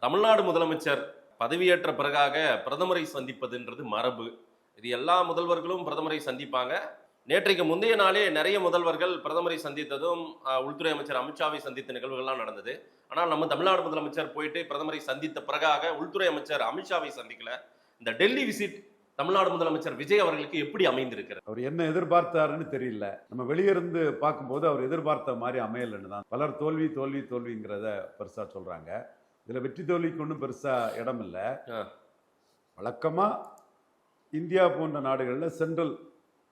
தமிழ்நாடு முதலமைச்சர் பதவியேற்ற பிறகாக பிரதமரை சந்திப்பதுன்றது மரபு. இது எல்லா முதல்வர்களும் பிரதமரை சந்திப்பாங்க. நேற்றைக்கு முந்தைய நாளே நிறைய முதல்வர்கள் பிரதமரை சந்தித்ததும் உள்துறை அமைச்சர் அமித்ஷாவை சந்தித்த நிகழ்வுகள்லாம் நடந்தது. ஆனால் நம்ம தமிழ்நாடு முதலமைச்சர் போயிட்டு பிரதமரை சந்தித்த பிறகாக உள்துறை அமைச்சர் அமித்ஷாவை சந்திக்கல. இந்த டெல்லி விசிட் தமிழ்நாடு முதலமைச்சர் விஜய் அவர்களுக்கு எப்படி அமைந்திருக்கிறது? அவர் என்ன எதிர்பார்த்தாருன்னு தெரியல. நம்ம வெளியிருந்து பார்க்கும்போது அவர் எதிர்பார்த்த மாதிரி அமையலன்னு தான் பலர் தோல்வி தோல்வி தோல்விங்கிறத பெருசா சொல்றாங்க. இதுல வெற்றி தோல்விக்கு ஒன்றும் பெருசா இடம் இல்லை. வழக்கமா இந்தியா போன்ற நாடுகளில் சென்ட்ரல்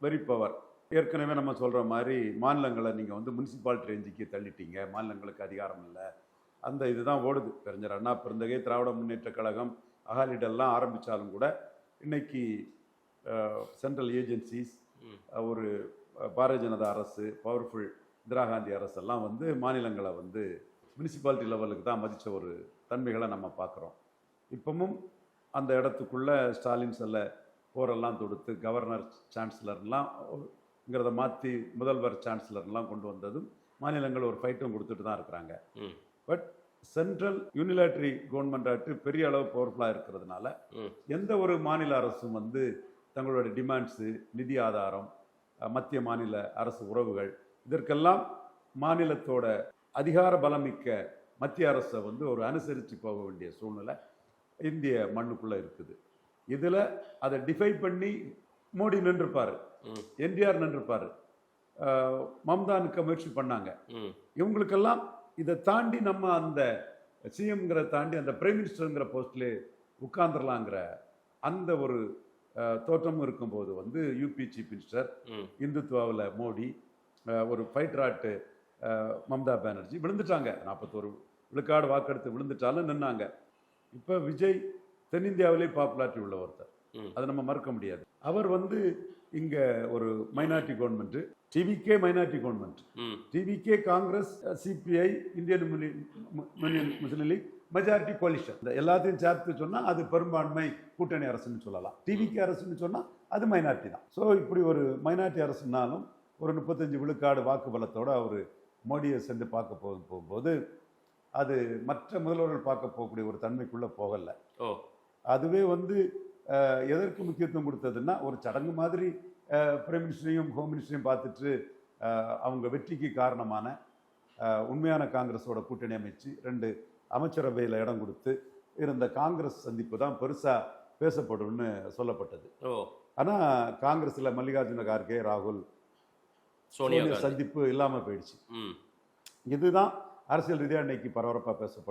வெரி பவர். ஏற்கனவே நம்ம சொல்ற மாதிரி மாநிலங்களை நீங்க முனிசிபாலிட்டி ரேஞ்சுக்கு தள்ளிட்டீங்க, மாநிலங்களுக்கு அதிகாரம் இல்லை, அந்த இதுதான் ஓடுது. பெருஞ்சர் அண்ணா பிறந்தகை திராவிட முன்னேற்ற கழகம் அகாலிடெல்லாம் ஆரம்பித்தாலும் கூட இன்னைக்கு சென்ட்ரல் ஏஜென்சிஸ், ஒரு பாரதிய ஜனதா அரசு, பவர்ஃபுல் இந்திரா காந்தி அரசெல்லாம் மாநிலங்களை முனிசிபாலிட்டி லெவலுக்கு தான் மதித்த ஒரு தன்மைகளை நம்ம பார்க்குறோம். இப்பவும் அந்த இடத்துக்குள்ள ஸ்டாலின் செல்ல போரெல்லாம் தொடுத்து கவர்னர் சான்சலர்லாம்ங்கிறத மாற்றி முதல்வர் சான்சலர்லாம் கொண்டு வந்ததும் மாநிலங்கள் ஒரு ஃபைட்டும் கொடுத்துட்டு தான் இருக்கிறாங்க. பட் சென்ட்ரல் யூனிலேட்டரி கவர்மெண்ட் பெரிய அளவு பவர்ஃபுல்லாக இருக்கிறதுனால எந்த ஒரு மாநில அரசும் தங்களோட டிமாண்ட்ஸு, நிதி ஆதாரம், மத்திய மாநில அரசு உறவுகள், இதற்கெல்லாம் மாநிலத்தோட அதிகார பலமிக்க மத்திய அரசை ஒரு அனுசரித்து போக வேண்டிய சூழ்நிலை இந்திய மண்ணுக்குள்ளே இருக்குது. இதில் அதை டிஃபை பண்ணி மோடி நின்றுப்பார், என்டிஆர் நின்றுப்பார், மம்தா நிற்க முயற்சி பண்ணாங்க. இவங்களுக்கெல்லாம் இதை தாண்டி நம்ம அந்த சிஎம்ங்கிற தாண்டி அந்த பிரைம் மினிஸ்டருங்கிற போஸ்ட்லேயே உட்கார்ந்துடலாங்கிற அந்த ஒரு தோற்றமும் இருக்கும்போது யூபி சீஃப் மினிஸ்டர், இந்துத்துவாவில் மோடி, ஒரு ஃபைட்ராட்டு மம்தா பானர்ஜி விழுந்துட்டாங்க. 41 விழுக்காடு வாக்கெடுத்து விழுந்துட்டாலும் நின்னாங்க. இப்போ விஜய் தென்னிந்தியாவிலே பாப்புலாரிட்டி உள்ள ஒருத்தர், அதை நம்ம மறுக்க முடியாது. அவர் இங்கே ஒரு minority government, TVK minority government, TVK Congress, CPI, Indian Muslim League majority coalition, இந்த எல்லாத்தையும் சேர்த்து சொன்னால் அது பெரும்பான்மை கூட்டணி அரசுன்னு சொல்லலாம். டிவிகே அரசுன்னு சொன்னால் அது மைனாரிட்டி தான். ஸோ இப்படி ஒரு மைனாரிட்டி அரசுனாலும் ஒரு 35 விழுக்காடு வாக்கு பலத்தோடு அவர் மோடியை சென்று பார்க்க போகும்போது அது மற்ற முதல்வர்கள் பார்க்க போகக்கூடிய ஒரு தன்மைக்குள்ளே போகலை. அதுவே எதற்கு முக்கியத்துவம் கொடுத்ததுன்னா, ஒரு சடங்கு மாதிரி பிரைம் மினிஸ்டரையும் ஹோம் மினிஸ்டரையும் பார்த்துட்டு அவங்க வெற்றிக்கு காரணமான உண்மையான காங்கிரஸோட கூட்டணி அமைச்சு 2 அமைச்சரவையில் இடம் கொடுத்து இருந்த காங்கிரஸ் சந்திப்பு தான் பெருசாக பேசப்படும்னு சொல்லப்பட்டது. ஆனால் காங்கிரஸில் மல்லிகார்ஜுன கார்கே, ராகுல், சோனியா சந்திப்பு இல்லாமல் போயிடுச்சு. இதுதான் அரசியல் ரீதியாக இன்னைக்கு பரபரப்பாக பேசப்படும்.